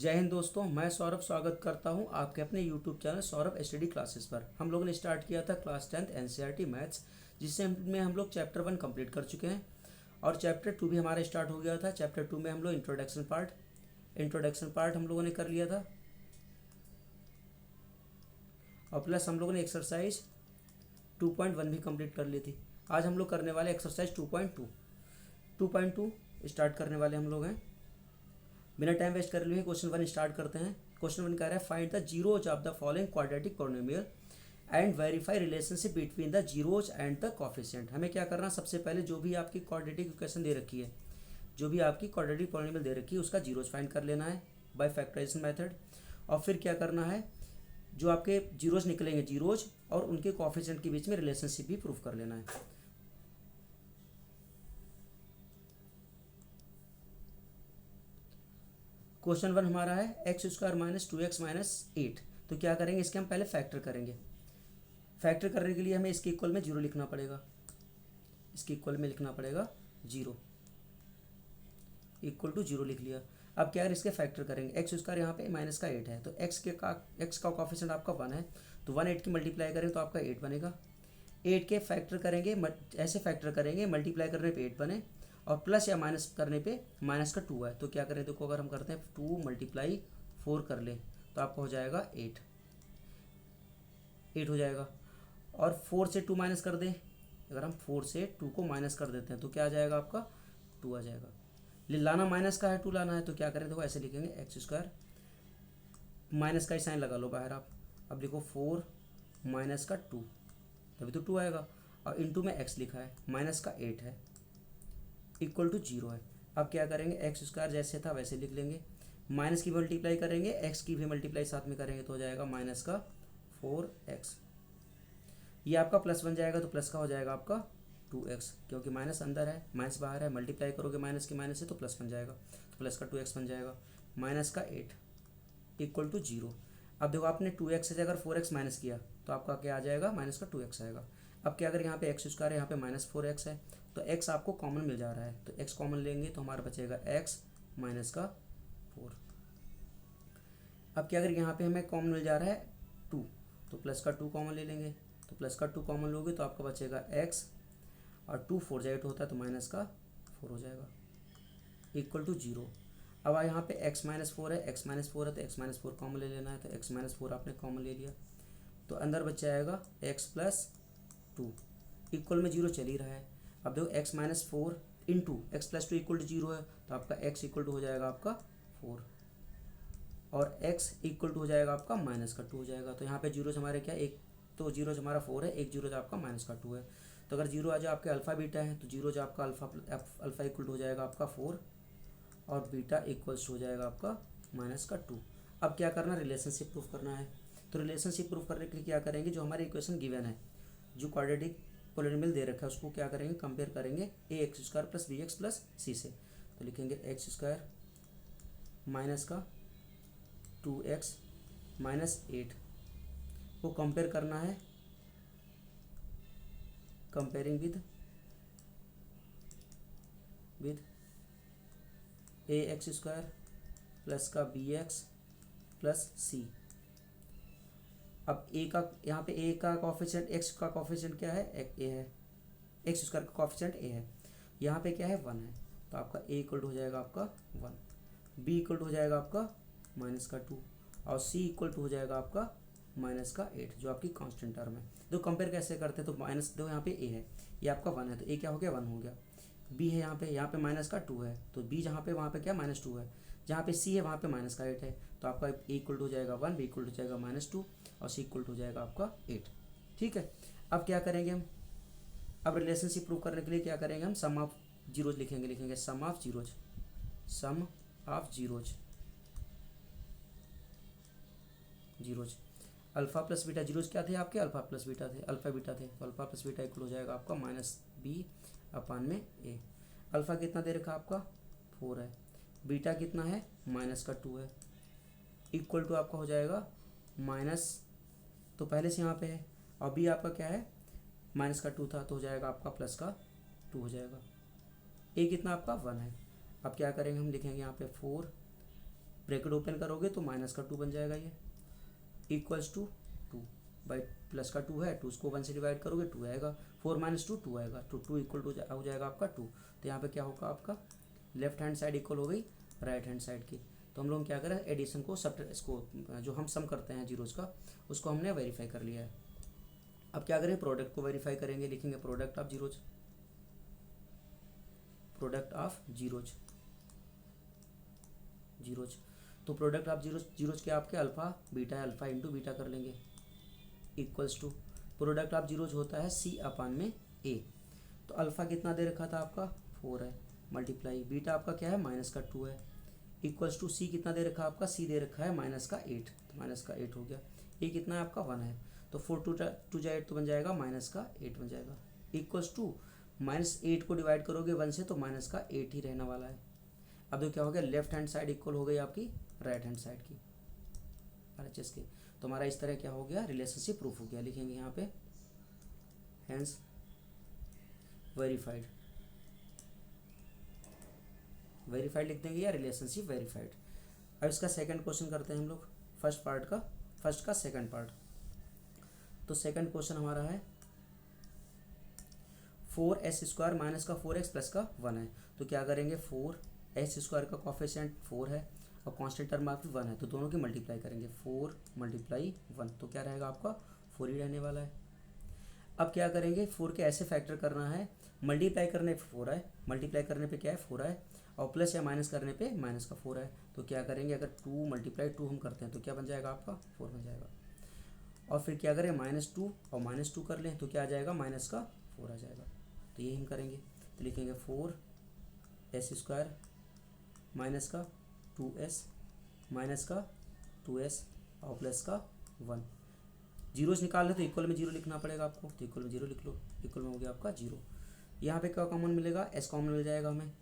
जय हिंद दोस्तों, मैं सौरभ स्वागत करता हूं आपके अपने YouTube channel Saurabh study classes पर। हम लोगों ने स्टार्ट किया था क्लास 10th एनसीईआरटी मैथ्स, जिससे में हम लोग चैप्टर 1 कंप्लीट कर चुके हैं और चैप्टर 2 भी हमारा स्टार्ट हो गया था। चैप्टर 2 में हम लोग इंट्रोडक्शन पार्ट हम लोगों ने कर लिया था और प्लस हम लोगों ने एक्सरसाइज 2.1 भी कंप्लीट कर ली थी। आज हम लोग करने वाले एक्सरसाइज 2.2 स्टार्ट करने वाले हम लोग हैं। बिना टाइम वेस्ट कर लिए क्वेश्चन 1 स्टार्ट करते हैं। क्वेश्चन 1 कह रहा है find the zeros of the following quadratic polynomial and verify relationship between the zeros and the coefficient. हमें क्या करना, सबसे पहले जो भी आपकी क्वाड्रेटिक इक्वेशन दे रखी है, जो भी आपकी क्वाड्रेटिक पॉलिनोमियल दे रखी है उसका जीरोज फाइंड कर लेना है बाय फैक्टराइजेशन मेथड। और फिर क्या करना है, जो आपके जीरोज निकलेंगे, जीरोज और उनके कोफिशिएंट के बीच में रिलेशनशिप भी प्रूफ कर लेना है। क्वेश्चन 1 हमारा है x² माइनस 2x माइनस 8। तो क्या करेंगे, इसके हम पहले फैक्टर करेंगे। फैक्टर करने के लिए हमें इसके इक्वल में 0 लिखना पड़ेगा। इसके इक्वल में लिखना पड़ेगा 0, इक्वल टू 0 लिख लिया। अब क्या, इसके फैक्टर करेंगे। x² यहाँ पे माइनस का 8 है तो x का कोफिशिएंट आपका 1 है, तो 1 8 की मल्टीप्लाई करें तो आपका 8 बनेगा। 8 के फैक्टर करेंगे, ऐसे फैक्टर करेंगे मल्टीप्लाई करने पे 8 बने और प्लस या माइनस करने पे माइनस का 2 है। तो क्या करें, देखो अगर हम करते हैं 2 मल्टीप्लाई 4 कर ले तो आपका हो जाएगा 8 हो जाएगा। और 4 से 2 माइनस कर दें, अगर हम 4 से 2 को माइनस कर देते हैं तो क्या आ जाएगा, आपका 2 आ जाएगा। लाना माइनस का है, 2 लाना है तो क्या करें, देखो ऐसे लिखेंगे x², माइनस का ही साइन लगा लो बाहर आप। अब देखो 4 माइनस का 2, तभी तो 2 आएगा। और इंटू में x लिखा है, माइनस का 8 है, इक्वल टू 0 है। अब क्या करेंगे, x² जैसे था वैसे लिख लेंगे, माइनस की मल्टीप्लाई करेंगे, x की भी मल्टीप्लाई साथ में करेंगे तो हो जाएगा माइनस का 4x। ये आपका प्लस बन जाएगा तो प्लस का हो जाएगा आपका 2x, क्योंकि माइनस अंदर है माइनस बाहर है, मल्टीप्लाई करोगे माइनस की माइनस से तो प्लस बन जाएगा, तो प्लस का 2x बन जाएगा। माइनस का 8 इक्वल टू 0। अब देखो आपने 2x से अगर 4x माइनस किया तो आपका क्या आ जाएगा, माइनस का 2x आएगा। अब क्या, अगर यहाँ पे x² है, यहाँ पे माइनस 4x है तो x आपको कॉमन मिल जा रहा है, तो x कॉमन लेंगे तो हमारा बचेगा x माइनस का 4। अब क्या, अगर यहाँ पे हमें कॉमन मिल जा रहा है 2 तो प्लस का 2 कॉमन ले लेंगे, तो प्लस का 2 कॉमन लोगे तो आपका बचेगा x और 2 4 8 होता है तो माइनस का 4 हो जाएगा, इक्वल टू 0। अब यहाँ पे x माइनस 4 है, x माइनस 4 है तो x माइनस 4 कॉमन ले लेना है, तो x माइनस 4 आपने कॉमन ले लिया तो अंदर बच जाएगा x प्लस 2, इक्वल में 0 चल ही रहा है। अब देखो x minus 4 into x plus 2 equal to 0 है तो आपका x इक्वल टू हो जाएगा आपका 4 और x इक्वल टू हो जाएगा आपका माइनस का 2 हो जाएगा। तो यहाँ पे जीरोज हमारे क्या, एक तो जीरोज हमारा 4 है, एक जीरोज आपका माइनस का 2 है। तो अगर जीरो आज आपके अल्फ़ा बीटा है तो जीरोज आपका अल्फ़ा इक्वल टू हो जाएगा आपका 4 और बीटा इक्वल्स हो जाएगा आपका माइनस का 2। अब क्या करना, रिलेशनशिप प्रूफ करना है। तो रिलेशनशिप प्रूफ करने के लिए क्या करेंगे, जो हमारी इक्वेशन गिवन है, जो क्वाड्रेटिक पॉलिनोमियल दे रखा है उसको क्या करेंगे, कंपेयर करेंगे ax² plus bx plus c से। तो लिखेंगे x² माइनस का 2x माइनस 8 को कंपेयर करना है, कंपेयरिंग विद ax² प्लस का bx प्लस c। अब a का, यहाँ पे a का कॉफिशिएंट, x का कॉफिशिएंट क्या है, a है, x² का कॉफिशिएंट a है, यहाँ पे क्या है 1 है, तो आपका a इक्वल टू हो जाएगा आपका 1, b इक्वल टू हो जाएगा आपका माइनस का 2 और c इक्वल टू हो जाएगा आपका माइनस का 8, जो आपकी कांस्टेंट टर्म है। तो कंपेयर कैसे करते हैं, तो माइनस दो, यहाँ पे a है, ये आपका 1 है तो a क्या हो गया, 1 हो गया। b है यहाँ पे माइनस का 2 है तो b जहाँ पे वहाँ पे क्या माइनस 2 है, जहाँ पे c है वहाँ पे माइनस का 8 है, तो आपका a इक्वल टू हो जाएगा 1, b इक्वल टू हो जाएगा माइनस 2 और c इक्वल टू हो जाएगा आपका 8। ठीक है, अब क्या करेंगे हम, अब रिलेशनशिप प्रूव करने के लिए क्या करेंगे हम, सम ऑफ जीरोज लिखेंगे sum of zeros alpha plus beta. Zeros क्या थे आपके, अल्फा प्लस बीटा थे, अल्फा बीटा थे, तो अल्फा प्लस बीटा इक्वल हो जाएगा आपका माइनस बी अपान में ए। अल्फा कितना दे रखा आपका 4 है, बीटा कितना है माइनस का 2 है, इक्वल टू आपका हो जाएगा माइनस, तो पहले से यहाँ पे है, और बी आपका क्या है माइनस का 2 था तो हो जाएगा आपका प्लस का 2 हो जाएगा। ए कितना आपका 1 है। अब क्या करेंगे हम, लिखेंगे यहाँ पे 4 ब्रैकेट ओपन करोगे तो माइनस का 2 बन जाएगा ये, इक्वल्स टू 2 बाई प्लस का 2 है, 2 को 1 से डिवाइड करोगे 2 आएगा, 4 माइनस 2 2 आएगा, तो 2 इक्वल टू हो जाएगा आपका 2। तो यहाँ पे क्या होगा आपका लेफ्ट हैंड साइड इक्वल हो गई राइट हैंड साइड की। तो हम लोग क्या करें, एडिशन को सब इसको जो हम सम करते हैं जीरोज़ का उसको हमने वेरीफाई कर लिया है। अब क्या करें, प्रोडक्ट को वेरीफाई करेंगे, लिखेंगे product of zeros, product of zeros, zeros. तो प्रोडक्ट ऑफ जीरोज, जीरोज के आपके अल्फा बीटा है, अल्फा इंटू बीटा कर लेंगे, equals to product of zeros होता है सी अपान में ए। तो अल्फा कितना दे रखा था आपका 4 है, मल्टीप्लाई बीटा आपका क्या है माइनस का 2 है, इक्वल्स टू सी कितना दे रखा है आपका, सी दे रखा है माइनस का 8, तो माइनस का 8 हो गया। ए कितना है आपका 1 है, तो 4 टू जा 8 तो बन जाएगा माइनस का 8 बन जाएगा, इक्वल्स टू -8 को डिवाइड करोगे 1 से तो माइनस का 8 ही रहने वाला है। अब तो क्या हो गया, लेफ्ट हैंड साइड इक्वल हो गई आपकी राइट हैंड साइड की RHS के। तो हमारा इस तरह क्या हो गया, रिलेशनशिप प्रूफ हो गया। लिखेंगे यहाँ पे हैंस वेरीफाइड, वेरीफाइड लिख देंगे या रिलेशनशिप वेरीफाइड। अब इसका सेकंड क्वेश्चन करते हैं हम लोग, फर्स्ट का सेकंड पार्ट। तो सेकंड क्वेश्चन हमारा है 4s² माइनस का 4x प्लस का 1 है। तो क्या करेंगे, 4s² का कॉफिशिएंट 4 है और कांस्टेंट टर्म आपकी 1 है, तो दोनों की मल्टीप्लाई करेंगे, 4 मल्टीप्लाई 1 तो क्या रहेगा आपका 4 ही रहने वाला है। अब क्या करेंगे, 4 के ऐसे फैक्टर करना है, मल्टीप्लाई करने पे 4 है, मल्टीप्लाई करने पे क्या है 4 है, और प्लस या माइनस करने पे माइनस का 4 है। तो क्या करेंगे, अगर 2 मल्टीप्लाई 2 हम करते हैं तो क्या बन जाएगा आपका 4 बन जाएगा। और फिर क्या करें, -2 और -2 कर लें तो क्या आ जाएगा माइनस का 4 आ जाएगा। तो यही हम करेंगे, तो लिखेंगे 4s² माइनस का 2s माइनस का 2s और प्लस का 1। जीरोज निकाल ले तो इक्वल में 0 लिखना पड़ेगा आपको, तो इक्वल में 0 लिख लो, इक्वल में हो गया आपका 0। यहाँ पे क्या कॉमन मिलेगा, s कॉमन मिल जाएगा हमें,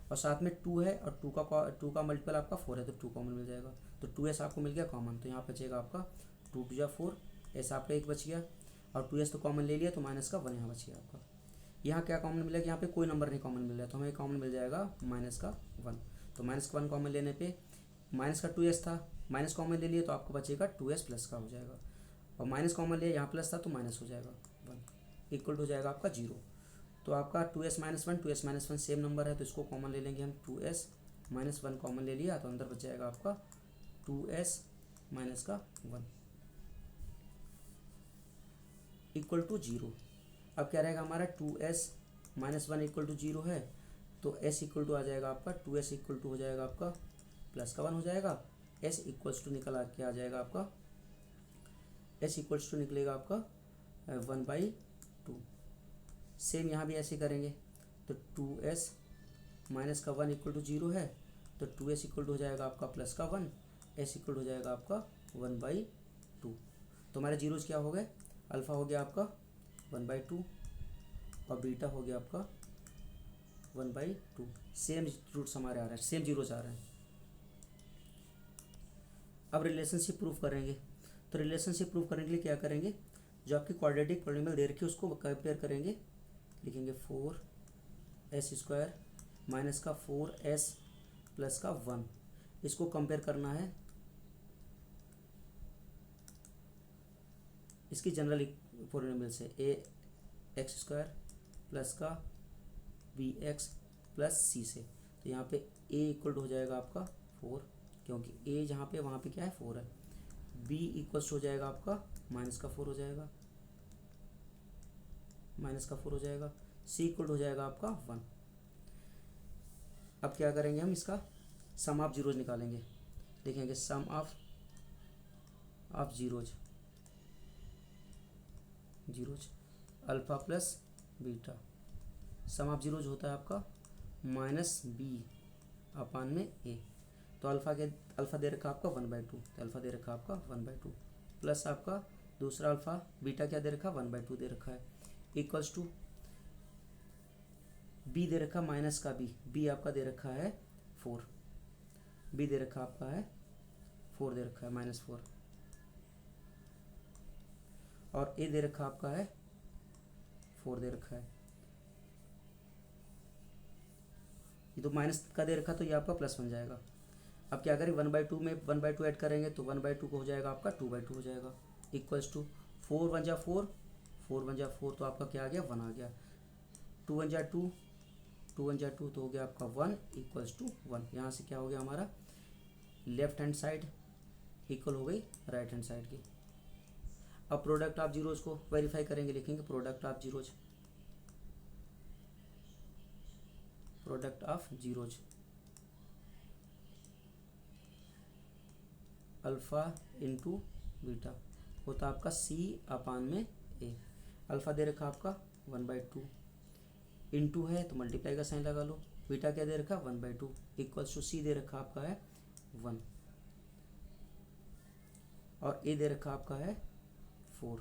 और साथ में 2 है और 2 का मल्टीपल आपका 4 है तो 2 कॉमन मिल जाएगा, तो 2s आपको मिल गया कॉमन। तो यहाँ बचेगा आपका 2 टू जा 4, s आपका 1 बच गया और 2s तो कॉमन ले लिया तो माइनस का 1 यहाँ बच गया आपका। यहाँ क्या कॉमन मिलेगा, यहाँ पे कोई नंबर नहीं कॉमन मिल रहा है तो हमें कॉमन मिल जाएगा माइनस का 1। तो माइनस का 1 कॉमन लेने पे माइनस का 2s था, माइनस कॉमन ले लिए तो आपको बचेगा 2s प्लस का हो जाएगा, और माइनस कॉमन लिया यहाँ प्लस था तो माइनस हो जाएगा 1, इक्वल हो जाएगा आपका 0। तो आपका 2s minus 1 2s minus 1 same number है तो इसको कॉमन ले लेंगे हम, 2s माइनस 1 कॉमन ले लिया तो अंदर बच जाएगा आपका 2s माइनस का 1 इक्वल टू 0। अब क्या रहेगा हमारा 2s माइनस 1 इक्वल टू 0 है, तो s इक्वल टू आ जाएगा आपका 2s इक्वल टू हो जाएगा आपका प्लस का 1 हो जाएगा, s इक्वल्स टू निकल के आ जाएगा आपका, s इक्वल्स टू निकलेगा आपका 1/2। सेम यहाँ भी ऐसे करेंगे, तो 2s माइनस का 1 इक्वल टू 0 है तो 2s इक्वल टू हो जाएगा आपका प्लस का 1, s इक्वल हो जाएगा आपका 1/2। तो हमारे जीरोज क्या हो गए, अल्फ़ा हो गया आपका 1/2 और बीटा हो गया आपका 1/2। सेम रूट्स हमारे आ रहे हैं, सेम जीरोज आ रहे हैं। अब रिलेशनशिप प्रूफ करेंगे, तो रिलेशनशिप प्रूफ करने के लिए क्या करेंगे, जो आपकी क्वाड्रेटिक पॉलिनोमियल दे रखी है उसको कंपेयर करेंगे। लिखेंगे 4s² माइनस का 4s प्लस का 1, इसको कंपेयर करना है इसकी जनरल पॉलिनोमियल से, ax² प्लस का bx प्लस c से। तो यहाँ पे a इक्वल हो जाएगा आपका 4, क्योंकि a जहाँ पे वहाँ पे क्या है 4 है, b इक्वल्स हो जाएगा आपका माइनस का 4 हो जाएगा, माइनस का 4 हो जाएगा, c इक्वल हो जाएगा आपका 1। अब क्या करेंगे, हम इसका सम ऑफ जीरोज निकालेंगे। देखेंगे sum of zeros alpha plus beta, sum of zeros होता है आपका -b अपान में a। तो अल्फ़ा दे रखा आपका 1/2, तो अल्फ़ा दे रखा आपका 1/2 प्लस आपका दूसरा अल्फ़ा, बीटा क्या दे रखा 1/2 दे रखा है, इक्वल्स टू b दे रखा माइनस का b आपका दे रखा है 4, b दे रखा आपका है 4 दे रखा है -4, और a दे रखा आपका है 4 दे रखा है, ये तो माइनस का दे रखा तो ये आपका प्लस बन जाएगा। अब क्या करें, 1/2 में 1/2 ऐड करेंगे तो 1/2 को हो जाएगा आपका 2/2 हो जाएगा, इक्वल्स टू 4 1 जा 4, 4 1 जा 4 तो आपका क्या आ गया 1 आ गया, 2 1 जा 2, 2 1 जा 2 तो हो गया आपका 1 इक्वल्स टू 1। यहाँ से क्या हो गया हमारा, लेफ्ट हैंड साइड इक्वल हो गई राइट हैंड साइड की। अब प्रोडक्ट ऑफ जीरोज को वेरीफाई करेंगे, लिखेंगे product of zeros, product of zeros alpha into beta होता आपका सी अपान में ए। अल्फ़ा दे रखा आपका 1/2, इंटू है तो मल्टीप्लाई का साइन लगा लो, बीटा क्या दे रखा 1/2 इक्वल्स टू सी दे रखा आपका है 1 और ए दे रखा आपका है 4,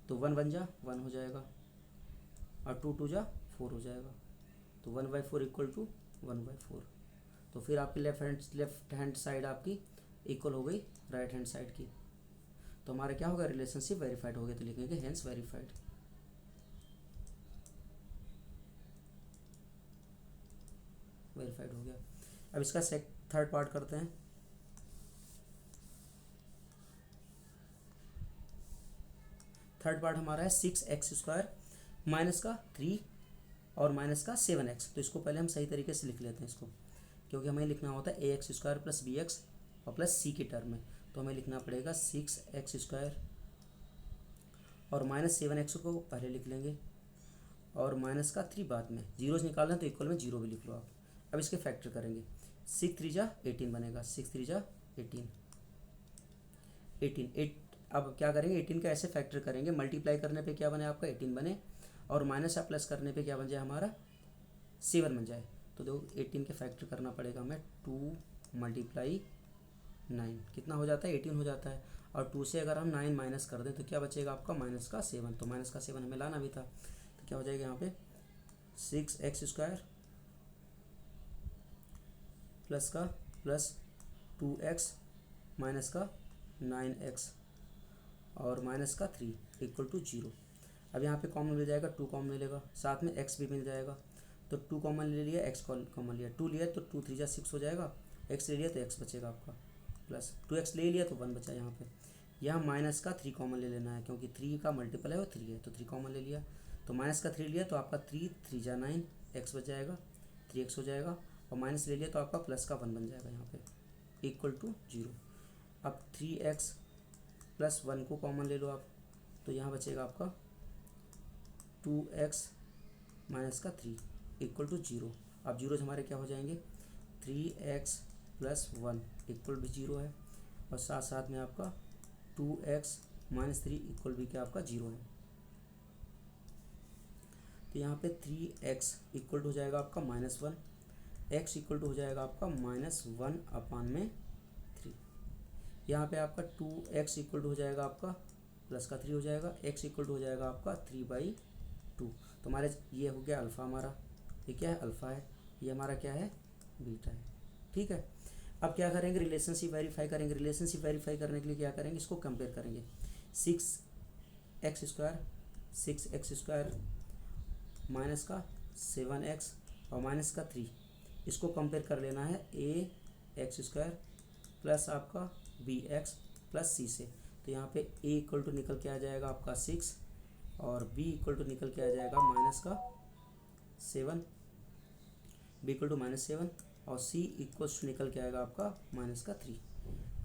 तो 1 1 जा 1 हो जाएगा और 2 2 जा 4 हो जाएगा, तो 1/4 इक्वल टू 1/4। तो फिर आपकी लेफ्ट हैंड साइड आपकी इक्वल हो गई राइट हैंड साइड की, तो हमारा क्या होगा, रिलेशनशिप वेरीफाइड हो गया, तो लिखेंगे हेंस वेरीफाइड। वेरीफाइड हो गया। अब इसका थर्ड पार्ट करते हैं। थर्ड पार्ट हमारा है 6x² माइनस का 3 और माइनस का 7x। तो इसको पहले हम सही तरीके से लिख लेते हैं इसको, क्योंकि हमें लिखना होता है ax² प्लस bx और प्लस c के टर्म में, तो हमें लिखना पड़ेगा 6x² और माइनस 7x को पहले लिख लेंगे और माइनस का 3 बाद में, जीरोज निकालना तो इक्वल में 0 भी लिख लो आप। अब इसके फैक्टर करेंगे, 6 3 जा 18 बनेगा, 6 3 जा 18 18 8। अब क्या करेंगे, 18 का ऐसे फैक्टर करेंगे, मल्टीप्लाई करने पे क्या बने आपका 18 बने और माइनस या प्लस करने पे क्या बन जाए हमारा 7 बन जाए। तो देखो 18 के फैक्टर करना पड़ेगा हमें, 2 × 9 कितना हो जाता है 18 हो जाता है, और 2 से अगर हम 9 माइनस कर दें तो क्या बचेगा आपका माइनस का 7, तो माइनस का 7 हमें लाना भी था, तो क्या हो जाएगा यहाँ पे 6x² प्लस का प्लस 2x माइनस का 9x और माइनस का 3 इक्वल टू 0। अब यहाँ पे कॉमन मिल जाएगा, 2 कॉमन मिलेगा, साथ में x भी मिल जाएगा, तो 2 कॉमन ले लिया, x कॉमन लिया, 2 लिया तो 2 3 जा 6 हो जाएगा, x ले लिया तो x बचेगा आपका प्लस 2x ले लिया तो 1 बचा यहाँ पे। यहाँ माइनस का 3 कॉमन ले लेना है, क्योंकि 3 का मल्टीपल है वो 3 है, तो 3 कॉमन ले लिया, तो माइनस का 3 लिया तो आपका 3 3 जा 9 x बच जाएगा, 3x हो जाएगा, और माइनस ले लिया तो आपका प्लस का 1 बन जाएगा यहाँ पे इक्वल टू 0। अब 3x प्लस 1 को कॉमन ले लो आप, तो यहाँ बचेगा आपका 2x माइनस का 3 इक्वल टू 0। अब जीरोज हमारे क्या हो जाएंगे, 3x प्लस 1 इक्वल भी 0 है, और साथ साथ में आपका 2x माइनस 3 इक्वल भी क्या आपका 0 है। तो यहाँ पे 3x इक्वल टू हो जाएगा आपका -1, x इक्वल टू हो जाएगा आपका -1 अपान में 3। यहाँ पे आपका 2x इक्वल टू हो जाएगा आपका प्लस का 3 हो जाएगा, x इक्वल टू हो जाएगा आपका 3/2। तो हमारे ये हो गया अल्फ़ा, हमारा ये क्या है अल्फ़ा है, ये हमारा क्या है बीटा है, ठीक है। अब क्या करेंगे, रिलेशनशिप वेरीफाई करेंगे। रिलेशनशिप वेरीफाई करने के लिए क्या करेंगे, इसको कंपेयर करेंगे, 6x² माइनस का 7x और माइनस का 3, इसको कंपेयर कर लेना है ax² प्लस आपका bx प्लस c से। तो यहाँ पे a इक्वल टू निकल के आ जाएगा आपका 6 और b इक्वल टू निकल के आ जाएगा माइनस का 7, b इक्वल टू -7 और c इक्वल टू निकल के आएगा आपका माइनस का 3।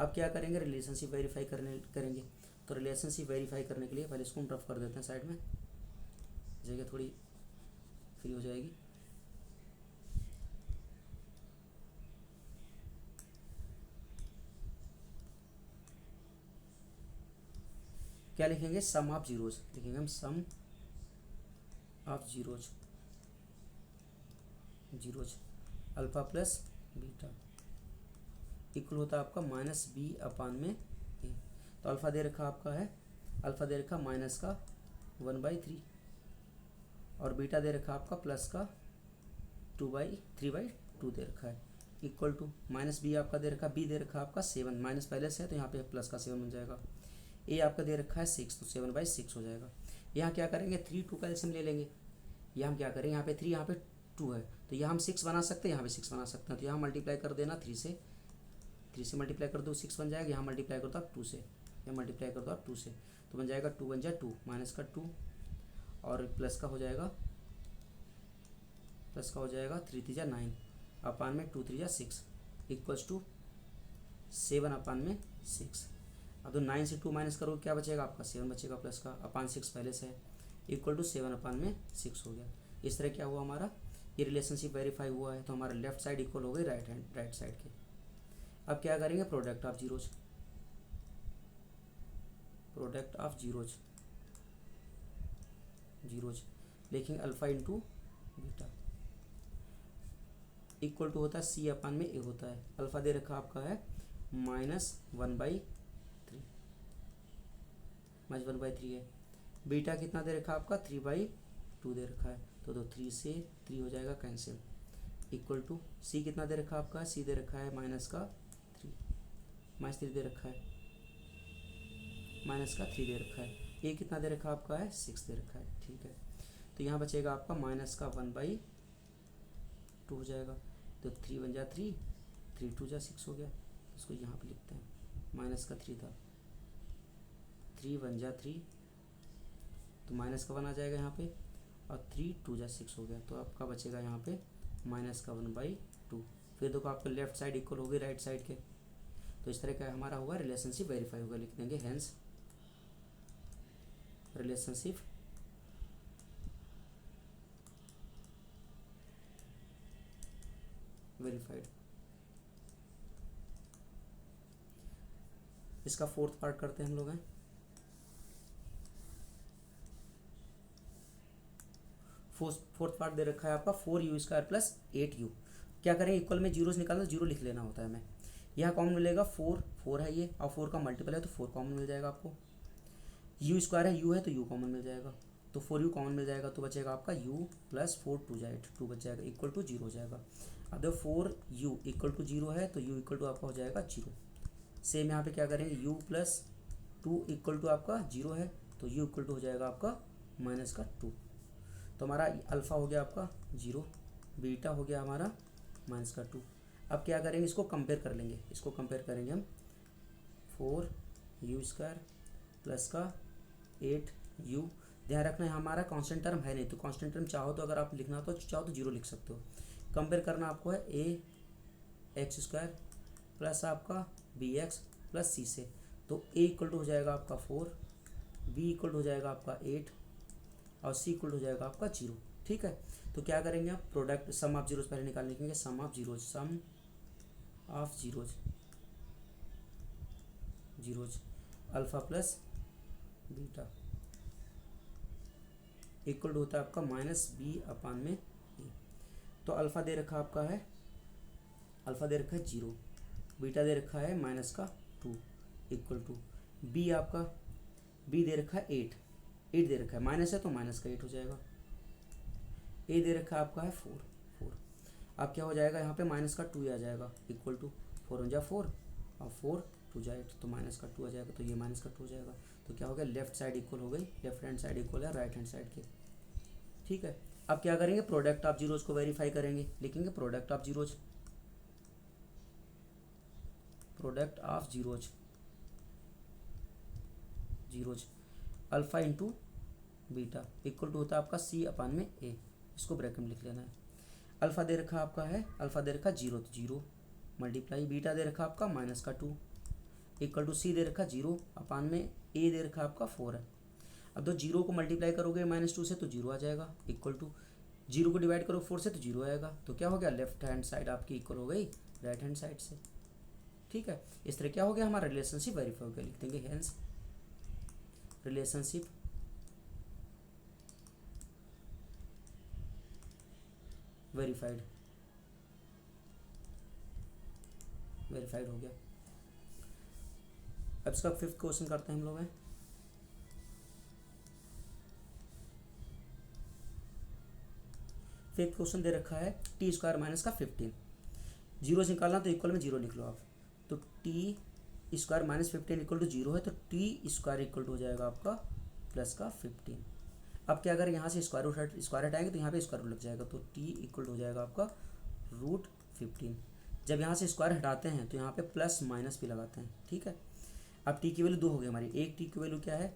अब क्या करेंगे, रिलेशनशिप वेरीफाई करेंगे। तो रिलेशनशिप वेरीफाई करने के लिए पहले इसको हम रफ कर देते हैं साइड में, जगह थोड़ी फ्री हो जाएगी। क्या लिखेंगे, सम ऑफ जीरोज लिखेंगे हम, sum of zeros alpha plus beta equal होता है आपका -b अपान में a। तो अल्फ़ा दे रखा आपका है, अल्फ़ा दे रखा माइनस का 1/3 और बीटा दे रखा आपका प्लस का 3/2 दे रखा है इक्वल टू -b आपका दे रखा, b दे रखा आपका 7, माइनस पहले से है तो यहाँ पे प्लस का 7 बन जाएगा, a आपका दे रखा है 6 तो 7/6 हो जाएगा। यहाँ क्या करेंगे, 3 2 का एलसीएम ले लेंगे, यहाँ हम क्या करेंगे, यहाँ पे 3 यहाँ पे 2 है तो यहाँ हम 6 बना सकते हैं, यहाँ पे 6 बना सकते हैं, तो यहाँ मल्टीप्लाई कर देना 3 से 3 से मल्टीप्लाई कर दो 6 बन जाएगा, यहाँ मल्टीप्लाई कर दो आप 2 से, यहाँ मल्टीप्लाई कर दो आप 2 से, तो बन जाएगा 2 बन जाए 2 माइनस का 2 और प्लस का हो जाएगा, प्लस का हो जाएगा 3 3 9 अपान में 2 3 6 इक्वल्स टू 7 अपान में 6। अब तो 9 से 2 माइनस करोगे क्या बचेगा आपका 7 बचेगा, प्लस का अपान 6 पहले से है इक्वल टू 7 अपान में 6 हो गया। इस तरह क्या हुआ हमारा ये रिलेशनशिप वेरीफाई हुआ है, तो हमारा लेफ्ट साइड इक्वल हो गई राइट साइड के। अब क्या करेंगे product of zeros, product of zeros लिखेंगे alpha into beta equal to होता है सी अपान में ए होता है। अल्फा दे रखा आपका है -1/3 -1/3 है। बीटा कितना दे रखा आपका 3/2 दे रखा है, तो 3 से 3 हो जाएगा कैंसिल इक्वल टू सी कितना दे रखा आपका, सी दे रखा है -3 दे रखा है, -3 दे रखा है। ए कितना दे रखा आपका है 6 दे रखा है, ठीक है। तो यहाँ बचेगा आपका -1/2 हो जाएगा, तो 3 बन जा 3 3 2 जा 6 हो गया, इसको यहाँ पे लिखते हैं -3 था, 3 बन जा 3 तो -1 आ जाएगा यहाँ पे, और 3 2 जा 6 हो गया, तो आपका बचेगा यहाँ पे -1/2। फिर देखो आपको लेफ्ट साइड इक्वल हो गई राइट साइड के, तो इस तरह का हमारा हुआ रिलेशनशिप वेरीफाई होगा, लिख देंगे हेंस रिलेशनशिप वेरीफाइड। इसका फोर्थ पार्ट करते हैं हम लोग हैं। फोर्थ पार्ट दे रखा है आपका 4u² + 8u। क्या करें इक्वल में जीरोस निकालना, जीरो लिख लेना होता है हमें। यहाँ कॉमन मिलेगा 4 है ये, और 4 का मल्टीपल है तो 4 कॉमन मिल जाएगा आपको। u² है, u है तो u कॉमन मिल जाएगा, तो 4u कॉमन मिल जाएगा, तो बचेगा आपका u + 4 2 जा 8 2 बच जाएगा इक्वल टू 0 हो जाएगा। अब देखो 4u इक्वल टू 0 है, तो u इक्वल टू आपका हो जाएगा 0। सेम यहाँ पे क्या करेंगे u + 2 इक्वल टू आपका 0 है, तो u इक्वल टू हो जाएगा आपका -2। तो हमारा अल्फ़ा हो गया आपका 0, बीटा हो गया हमारा -2। अब क्या करेंगे इसको कंपेयर कर लेंगे, इसको कंपेयर करेंगे हम 4u² प्लस का 8u। ध्यान रखना है हमारा कांस्टेंट टर्म है नहीं, तो कांस्टेंट टर्म चाहो तो अगर आप लिखना हो तो चाहो तो 0 लिख सकते हो। कंपेयर करना आपको है ax² प्लस आपका bx प्लस c से, तो a इक्वल टू हो जाएगा आपका 4, b इक्वल टू हो जाएगा आपका 8 और c इक्वल टू हो जाएगा आपका 0, ठीक है। तो क्या करेंगे आप प्रोडक्ट सम ऑफ जीरोज पहले निकाल लेंगे, sum of zeros alpha plus beta equal to होता है आपका -b अपान में a। तो अल्फ़ा दे रखा आपका है, अल्फ़ा दे रखा है 0, बीटा दे रखा है -2 इक्वल टू b आपका, b दे रखा है 8 दे रखा है, माइनस है तो -8 हो जाएगा। a दे रखा है आपका है 4। अब क्या हो जाएगा यहाँ पे -2 आ जाएगा इक्वल टू 4 1 जा 4 और 4 2 जा 8, तो -2 आ जाएगा, तो ये -2 हो जाएगा। तो क्या हो गया लेफ्ट साइड इक्वल हो गई, लेफ्ट हैंड साइड इक्वल है राइट हैंड साइड के, ठीक है। अब क्या करेंगे प्रोडक्ट ऑफ जीरोज को वेरीफाई करेंगे, लिखेंगे product of zeros alpha into beta equal to होता है आपका c अपान में a, इसको ब्रैकेट में लिख लेना है। अल्फ़ा दे रखा आपका है, अल्फ़ा दे रखा 0 तो 0 मल्टीप्लाई, बीटा दे रखा आपका -2 इक्वल टू c दे रखा 0 अपान में a दे रखा आपका 4 है। अब तो 0 को मल्टीप्लाई करोगे -2 से तो 0 आ जाएगा इक्वल टू 0 को डिवाइड करो 4 से तो 0 आएगा, तो क्या हो गया लेफ्ट हैंड साइड आपकी इक्वल हो गई राइट हैंड साइड से, ठीक है। इस तरह क्या हो गया हमारा रिलेशनशिप वेरीफाई हो गया, लिख देंगे हेंस रिलेशनशिप वेरीफाइड हो गया। अब इसका 5th क्वेश्चन करते हैं हम लोग हैं। फिफ्थ क्वेश्चन दे रखा है टी स्क्वायर माइनस का 15, जीरो से निकालना तो इक्वल में 0 लिख लो आप, तो T square minus 15 equal to 0 है, तो टी स्क्वायर इक्वल टू हो जाएगा आपका प्लस का 15। अब क्या अगर यहाँ से स्क्वायर हटाएंगे तो यहाँ पे स्क्वायर रूट लग जाएगा, तो टी इक्वल टू हो जाएगा आपका √15। जब यहाँ से स्क्वायर हटाते हैं तो यहाँ पे प्लस माइनस भी लगाते हैं, ठीक है। अब टी की वैल्यू 2 हो गई हमारी। एक टी की वैल्यू क्या है,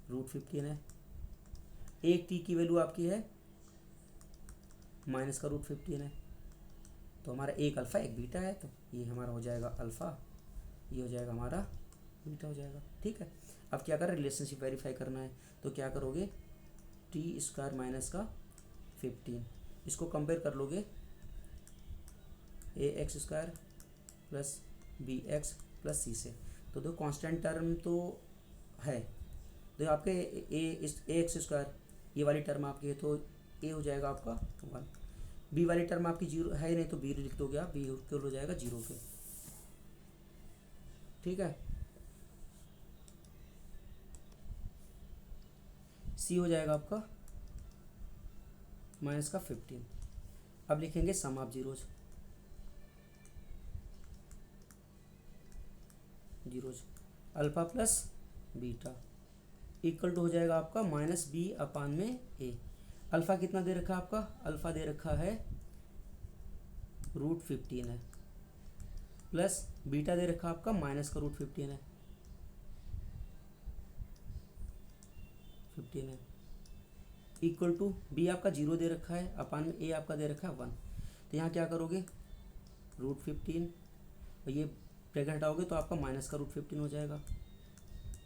√15 है। एक टी की वैल्यू आपकी है माइनस का √15 है। तो हमारा एक अल्फ़ा एक बीटा है, तो ये हमारा हो जाएगा अल्फ़ा, ये हो जाएगा हमारा बीटा हो जाएगा, ठीक है। अब क्या करें, रिलेशनशिप वेरीफाई करना है, तो क्या करोगे, t² माइनस का 15, इसको कंपेयर कर लोगे ax² plus bx plus c से। तो दो कांस्टेंट टर्म तो है, तो आपके ax² ये वाली टर्म आपकी है, तो a हो जाएगा आपका 1। b वाली टर्म आपकी 0 है नहीं, तो b लिख दोगे आप, b हो जाएगा 0 पे, ठीक है। c हो जाएगा आपका माइनस का 15। अब लिखेंगे sum of zeros, alpha plus beta equal to हो जाएगा आपका माइनस b अपान में a। अल्फ़ा कितना दे रखा है आपका, अल्फ़ा दे रखा है √15 है, प्लस बीटा दे रखा आपका माइनस का √15 है, 15 है, इक्वल टू b आपका 0 दे रखा है, अपान में a आपका दे रखा है 1। तो यहाँ क्या करोगे, √15 और ये ब्रैकेट हटाओगे तो आपका माइनस का √15 हो जाएगा,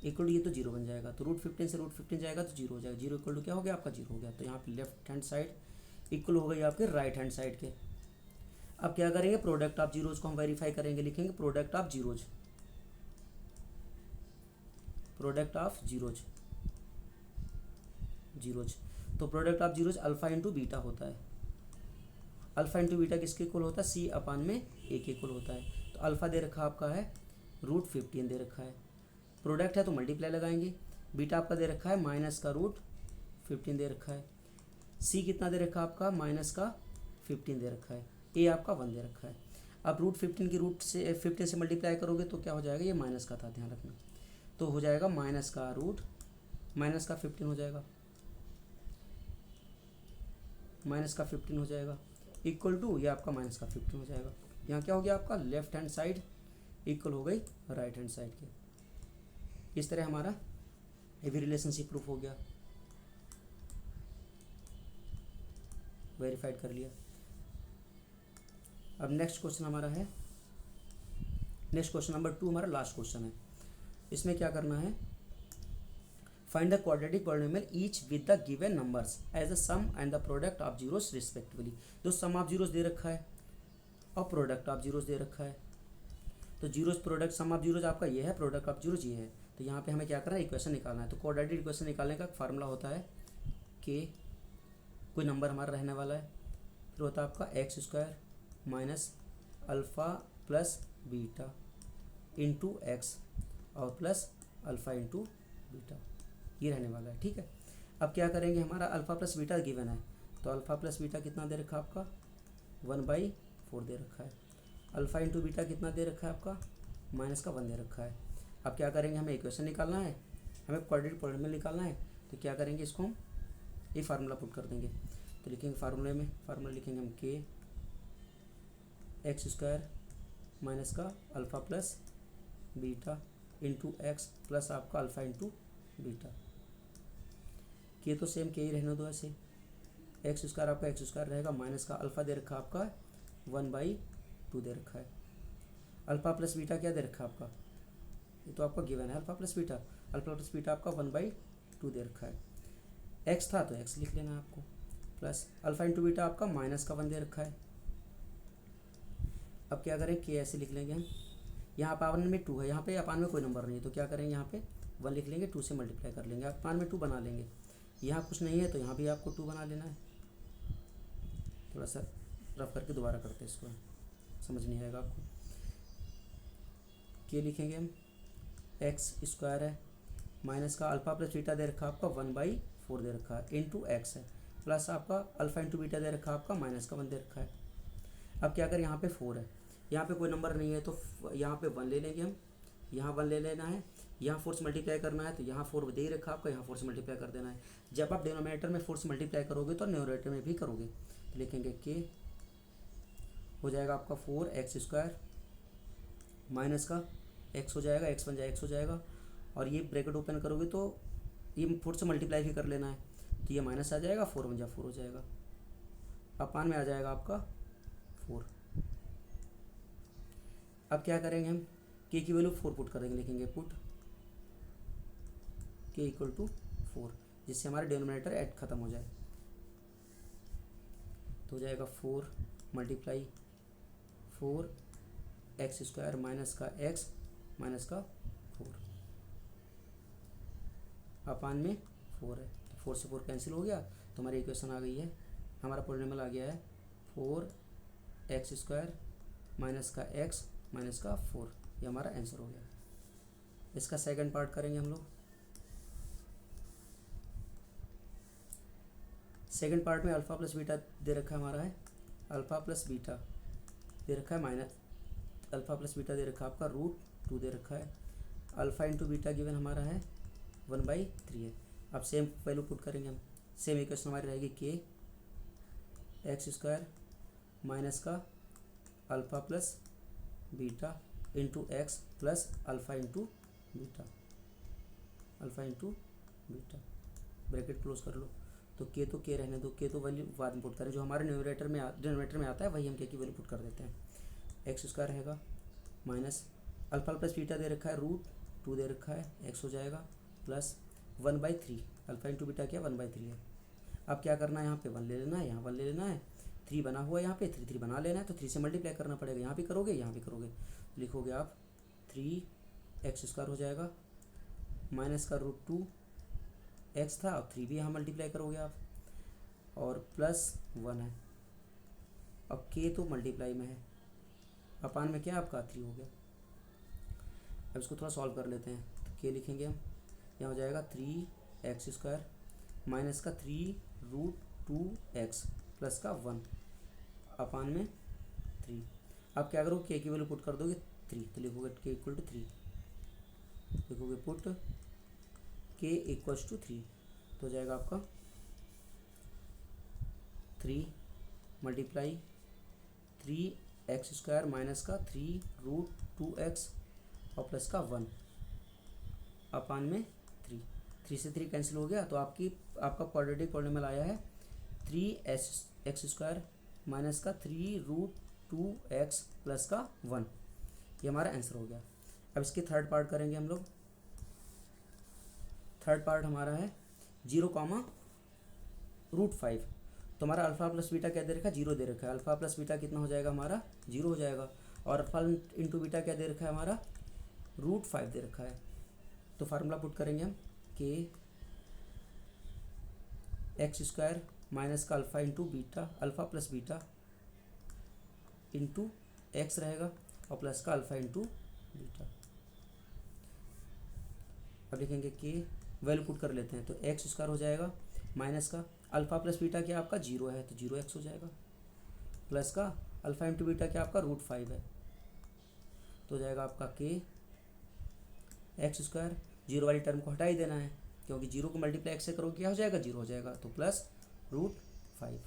इक्वल टू ये तो 0 बन जाएगा। तो √15 से √15 जाएगा तो 0 हो जाएगा, 0 इक्वल टू क्या हो गया आपका 0 हो गया। तो यहाँ पे लेफ्ट हैंड साइड इक्वल हो गई आपके राइट हैंड साइड के। अब क्या करेंगे, प्रोडक्ट ऑफ जीरोज को हम वेरीफाई करेंगे, लिखेंगे product of zeros, product of zeros, तो product of zeros alpha into beta होता है। अल्फा इंटू बीटा किसके इक्वल होता है, c अपान में a के इक्वल होता है। तो अल्फा दे रखा आपका है √15 दे रखा है, प्रोडक्ट है तो मल्टीप्लाई लगाएंगे, बीटा आपका दे रखा है माइनस का √15 दे रखा है, c कितना दे रखा है आपका माइनस का 15 दे रखा है, a आपका 1 दे रखा है। अब √15 की रूट से 15 से मल्टीप्लाई करोगे तो क्या हो जाएगा, ये माइनस का था ध्यान रखना, तो हो जाएगा माइनस का 15 हो जाएगा, माइनस का 15 हो जाएगा, इक्वल टू ये आपका माइनस का 15 हो जाएगा। यहाँ क्या हो गया आपका, लेफ्ट हैंड साइड इक्वल हो गई राइट हैंड साइड के। इस तरह हमारा ये भी रिलेशनशिप प्रूफ हो गया, वेरीफाइड कर लिया। अब नेक्स्ट क्वेश्चन हमारा है, नेक्स्ट क्वेश्चन नंबर 2 हमारा लास्ट क्वेश्चन है। इसमें क्या करना है, find the quadratic polynomial each with the given numbers as the sum and the product of zeros respectively. जो सम ऑफ जीरोस दे रखा है और प्रोडक्ट ऑफ जीरोस दे रखा है, तो zeros product sum of zeros आपका ये है, प्रोडक्ट ऑफ जीरोस ये है। तो यहाँ पे हमें क्या करना है, इक्वेशन निकालना है। तो क्वाड्रेटिक इक्वेशन निकालने का फार्मूला होता है कि कोई नंबर हमारा रहने वाला है, फिर होता है आपका x² minus alpha plus beta into x और प्लस अल्फ़ा इंटू बीटा, ये रहने वाला है, ठीक है। अब क्या करेंगे, हमारा अल्फ़ा प्लस बीटा गिवन है, तो अल्फ़ा प्लस बीटा कितना दे रखा है आपका 1/4 दे रखा है, अल्फ़ा इंटू बीटा कितना दे रखा है आपका माइनस का 1 दे रखा है। अब क्या करेंगे, हमें इक्वेशन निकालना है, हमें क्वाड्रेटिक पॉलिनोमियल निकालना है, तो क्या करेंगे, इसको हम ये फार्मूला पुट कर देंगे। तो लिखेंगे फार्मूले में, फार्मूला लिखेंगे हम k x² माइनस का alpha plus beta into x plus आपका अल्फ़ा इंटू बीटा, के तो सेम के ही रहने दो ऐसे, x² आपका x² रहेगा, माइनस का अल्फ़ा दे रखा आपका 1/2 दे रखा है, अल्फ़ा प्लस बीटा क्या दे रखा है आपका, ये तो आपका गिवन है अल्फ़ा प्लस बीटा आपका 1/2 दे रखा है, x था तो x लिख लेना है आपको, प्लस अल्फ़ा इंटू बीटा आपका माइनस का 1 दे रखा है। अब क्या करें, के ऐसे लिख लेंगे हम, यहाँ अपान में 2 है, यहाँ पे अपान में कोई नंबर नहीं है, तो क्या करेंगे, यहाँ पे 1 लिख लेंगे, 2 से मल्टीप्लाई कर लेंगे, अपान में 2 बना लेंगे, यहाँ कुछ नहीं है तो यहाँ भी आपको 2 बना लेना है। थोड़ा सा रफ करके दोबारा करते हैं इसको, समझ नहीं आएगा आपको। के लिखेंगे हम, x² है माइनस का अल्फ़ा प्लस बीटा दे रखा आपका 1/4 दे रखा है इंटू एक्स है, प्लस आपका अल्फ़ा इंटू बीटा दे रखा आपका माइनस का 1 दे रखा है। अब क्या करें, यहाँ पे 4 है, यहाँ पे कोई नंबर नहीं है तो यहाँ पे 1 ले लेंगे हम, यहाँ 1 ले लेना है, यहाँ 4 से मल्टीप्लाई करना है, तो यहाँ 4 दे ही रखा आपका, यहाँ 4 से मल्टीप्लाई कर देना है। जब आप डिनोमिनेटर में 4 से मल्टीप्लाई करोगे तो न्यूमरेटर में भी करोगे, तो लिखेंगे के हो जाएगा आपका 4x² माइनस का x हो जाएगा, x बन जाएगा x हो जाएगा, और ये ब्रैकेट ओपन करोगे तो ये 4 से मल्टीप्लाई भी कर लेना है, तो ये माइनस आ जाएगा, 4 बन जाए 4 हो जाएगा, अपान में आ जाएगा आपका 4। अब क्या करेंगे हम, k की वैल्यू 4 पुट कर देंगे, लिखेंगे पुट k इक्वल टू 4, जिससे हमारा डिनोमिनेटर ऐड खत्म हो जाए। तो हो जाएगा 4 मल्टीप्लाई 4x² माइनस का x माइनस का 4 अपान में 4 है, तो 4 से 4 कैंसिल हो गया, तो हमारी इक्वेशन आ गई है, हमारा पॉलिनोमियल आ गया है 4x² माइनस का x माइनस का 4, ये हमारा आंसर हो गया। इसका सेकंड पार्ट करेंगे हम लोग। सेकंड पार्ट में अल्फ़ा प्लस बीटा दे रखा है हमारा है, अल्फ़ा प्लस बीटा दे रखा है, माइनस अल्फ़ा प्लस बीटा दे रखा है आपका √2 दे रखा है, अल्फ़ा इंटू बीटा गिवन हमारा है 1/3 है। अब सेम वैल्यू पुट करेंगे हम, सेम इक्वेशन हमारी रहेगी k(x²) माइनस का alpha plus beta into x plus alpha into beta, alpha into beta, bracket close कर लो। तो k तो k रहने दो, k तो वैल्यू बाद में पुट करें, जो हमारे डिनोमिनेटर में आता है वही हम k की वैल्यू पुट कर देते हैं। x² रहेगा माइनस अल्फ़ा प्लस बीटा दे रखा है √2 दे रखा है, x हो जाएगा प्लस 1/3, अल्फ़ा इंटू बीटा क्या 1/3 है। अब क्या करना है, यहाँ पे 1 ले लेना है, यहाँ 1 ले लेना है, 3 बना हुआ है यहाँ पे, 3 बना लेना है, तो 3 से मल्टीप्लाई करना पड़ेगा, यहाँ भी करोगे यहाँ भी करोगे, लिखोगे आप 3x² हो जाएगा माइनस का √2 x था, अब 3 भी यहाँ मल्टीप्लाई करोगे आप, और प्लस 1 है, अब k तो मल्टीप्लाई में है, अपान में क्या आपका 3 हो गया। अब इसको थोड़ा सॉल्व कर लेते हैं, तो k लिखेंगे हम, यहाँ हो जाएगा 3x² माइनस का 3√2x प्लस का 1 अपान में 3। अब क्या करो, k की वैल्यू पुट कर दोगे 3, तो लिखोगे k इक्वल टू 3, लिखोगे पुट k इक्वल्स टू 3, तो हो जाएगा आपका 3 मल्टीप्लाई 3x² माइनस का 3√2x और प्लस का 1 अपान में 3 से 3 कैंसिल हो गया, तो आपका क्वाड्रेटिक पॉलिनोमियल आया है 3x² माइनस का 3√2x प्लस का 1, ये हमारा आंसर हो गया। अब इसकी थर्ड पार्ट करेंगे हम लोग। थर्ड पार्ट हमारा है 0,√5, तो हमारा अल्फ़ा प्लस बीटा क्या दे रखा है 0 दे रखा है, अल्फ़ा प्लस बीटा कितना हो जाएगा हमारा 0 हो जाएगा, और अल्फ़ा इंटू बीटा क्या दे रखा है हमारा √5 दे रखा है। तो फार्मूला पुट करेंगे हम k(x² माइनस का alpha into beta, alpha plus beta into x रहेगा और प्लस का अल्फ़ा इंटू बीटा। अब लिखेंगे k वैल्यू पुट कर लेते हैं, तो x² हो जाएगा माइनस का अल्फ़ा प्लस बीटा क्या आपका 0 है, तो 0x हो जाएगा, प्लस का अल्फ़ा इंटू बीटा क्या आपका √5 है, तो हो जाएगा आपका k(x²) 0 वाली टर्म को हटा ही देना है, क्योंकि 0 को मल्टीप्लाई x से करोगे क्या हो जाएगा 0 हो जाएगा, तो प्लस √5।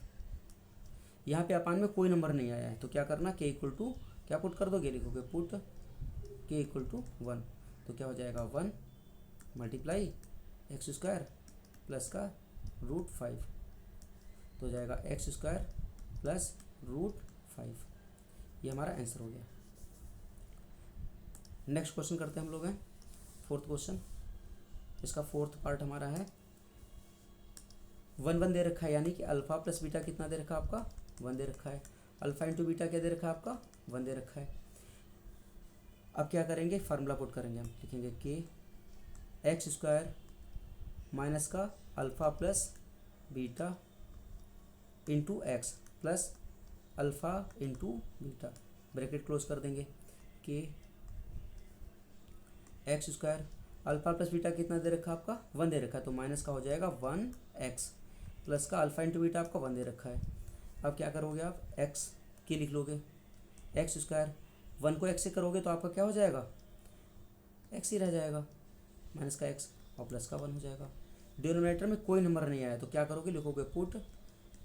यहाँ पे अपान में कोई नंबर नहीं आया है, तो क्या करना k इक्वल टू क्या पुट कर दोगे, लिखोगे पुट k इक्वल टू 1, तो क्या हो जाएगा 1 मल्टीप्लाई x² प्लस का √5, तो हो जाएगा x² प्लस √5, ये हमारा आंसर हो गया। नेक्स्ट क्वेश्चन करते हैं हम लोग हैं, फोर्थ क्वेश्चन। इसका फोर्थ पार्ट हमारा है 1 दे रखा है, यानी कि अल्फ़ा प्लस बीटा कितना दे रखा है आपका 1 दे रखा है, अल्फ़ा इंटू बीटा क्या दे रखा है आपका 1 दे रखा है। अब क्या करेंगे, फार्मूला पुट करेंगे हम, लिखेंगे k(x² माइनस का alpha plus beta into x plus alpha into beta, bracket close कर देंगे, k(x²) अल्फ़ा प्लस बीटा कितना दे रखा है आपका 1 दे रखा है, तो माइनस का हो जाएगा 1x प्लस का अल्फ़ा इंटू बीटा आपका 1 दे रखा है। अब क्या करोगे आप x की लिख लोगे, x² 1 को x से करोगे तो आपका क्या हो जाएगा x ही रह जाएगा, माइनस का x और प्लस का 1 हो जाएगा। डिनोमिनेटर में कोई नंबर नहीं आया, तो क्या करोगे, लिखोगे पुट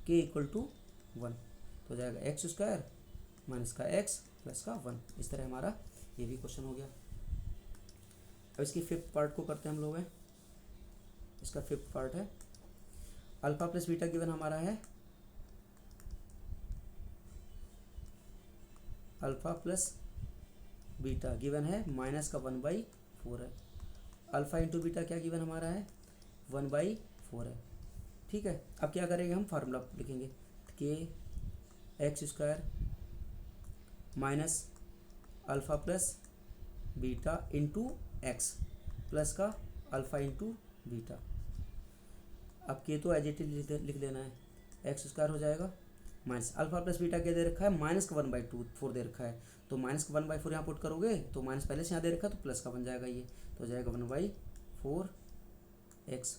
k इक्वल टू 1, तो हो जाएगा x² माइनस का एक्स प्लस का 1। इस तरह हमारा ये भी क्वेश्चन हो गया। अब इसकी फिफ्थ पार्ट को करते हैं हम लोग हैं। इसका फिफ्थ पार्ट है अल्फा प्लस बीटा गिवन हमारा है अल्फा प्लस बीटा गिवन है माइनस का 1/4 है। अल्फा इंटू बीटा क्या गिवन हमारा है 1/4 है। ठीक है, अब क्या करेंगे हम फार्मूला लिखेंगे के x square minus alpha plus beta into x plus का अल्फ़ा इंटू बीटा। अब के तो एज इट इज लिख लेना है, एक्स स्क्वायर हो जाएगा माइनस अल्फ़ा प्लस बीटा क्या दे रखा है माइनस का 1/4 दे रखा है, तो माइनस का 1/4 यहाँ पुट करोगे तो माइनस पहले से यहाँ दे रखा है तो प्लस का बन जाएगा ये, तो हो जाएगा 1/4 x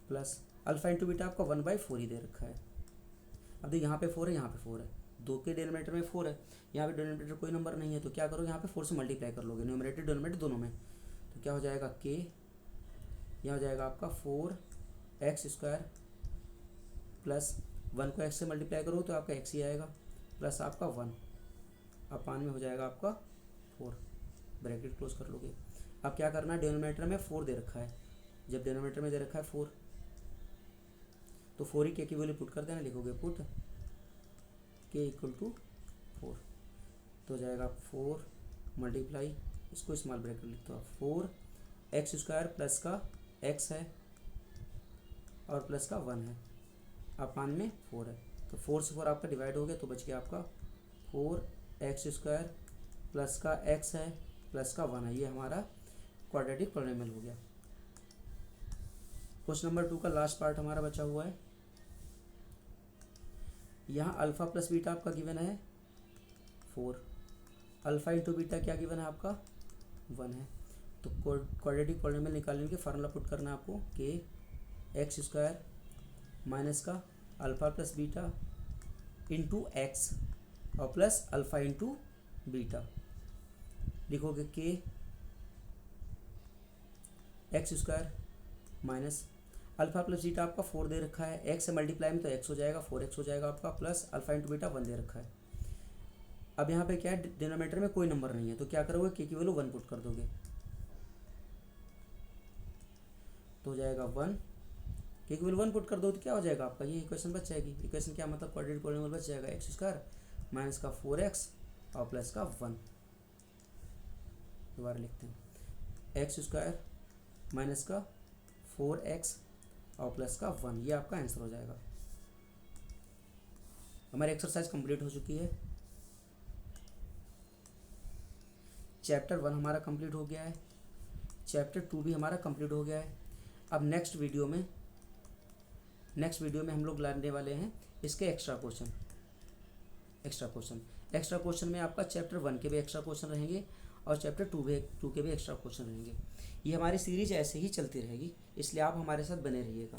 plus alpha into beta आपका 1/4 ही दे रखा है। अब देखिए यहाँ पे 4 है, यहाँ पे 4 है, 2 के डिनोमिनेटर में 4 है, यहाँ पे डिनोमिनेटर कोई नंबर नहीं है, तो क्या करोगे यहाँ पे 4 से मल्टीप्लाई कर लोगे न्यूमरेटर डिनोमिनेटर दोनों में, तो क्या हो जाएगा के, यहाँ हो जाएगा आपका 4x स्क्वायर प्लस 1 को x से मल्टीप्लाई करो तो आपका x ही आएगा प्लस आपका 1 अपान में हो जाएगा आपका 4, ब्रैकेट क्लोज कर लोगे। अब क्या करना है, डिनोमिनेटर में 4 दे रखा है, जब डिनोमिनेटर में दे रखा है 4 तो 4 ही के की वैल्यू पुट कर देना, लिखोगे पुट के इक्वल टू 4, तो हो जाएगा 4 मल्टीप्लाई, इसको स्मॉल ब्रैकेट लिखते हो आप, 4x स्क्वायर प्लस का x है और प्लस का 1 है अपान में 4 है, तो 4 से 4 आपका डिवाइड हो गया तो बच गया आपका 4x स्क्वायर प्लस का x है प्लस का 1 है, ये हमारा क्वाड्रेटिक पॉलिनोमियल हो गया। क्वेश्चन नंबर 2 का लास्ट पार्ट हमारा बचा हुआ है। यहाँ अल्फ़ा प्लस बीटा आपका गिवन है 4, अल्फ़ा इंटू बीटा क्या गिवन है आपका 1 है, तो क्वाड्रेटिक पॉलिनोमियल निकालने के फार्मूला पुट करना है आपको के एक्स स्क्वायर माइनस का alpha plus beta into x और प्लस अल्फ़ा इंटू बीटा, लिखोगे के x square minus alpha plus beta आपका 4 दे रखा है, एक्स से मल्टीप्लाई में तो एक्स हो जाएगा 4x हो जाएगा आपका प्लस अल्फ़ा इंटू बीटा 1 दे रखा है। अब यहाँ पे क्या है, डिनोमिनेटर में कोई नंबर नहीं है, तो क्या करोगे के की वैल्यू 1 पुट कर दोगे, तो हो जाएगा 1, के की वैल्यू 1 पुट कर दो तो क्या हो जाएगा आपका ये इक्वेशन बच जाएगी। इक्वेशन क्या मतलब क्वाड्रेटिक पॉलिनोमियल बच जाएगा एक्स स्क्वायर माइनस का 4x और प्लस का 1, दोबारा लिखते हैं एक्स स्क्वायर माइनस का 4x और प्लस का 1, ये आपका आंसर हो जाएगा। हमारी एक्सरसाइज कंप्लीट हो चुकी है, चैप्टर 1 हमारा कंप्लीट हो गया है, चैप्टर 2 भी हमारा कंप्लीट हो गया है। अब नेक्स्ट वीडियो में हम लोग लाने वाले हैं इसके एक्स्ट्रा क्वेश्चन में आपका चैप्टर 1 के भी एक्स्ट्रा क्वेश्चन रहेंगे और चैप्टर 2 के भी एक्स्ट्रा क्वेश्चन रहेंगे। ये हमारी सीरीज ऐसे ही चलती रहेगी, इसलिए आप हमारे साथ बने रहिएगा।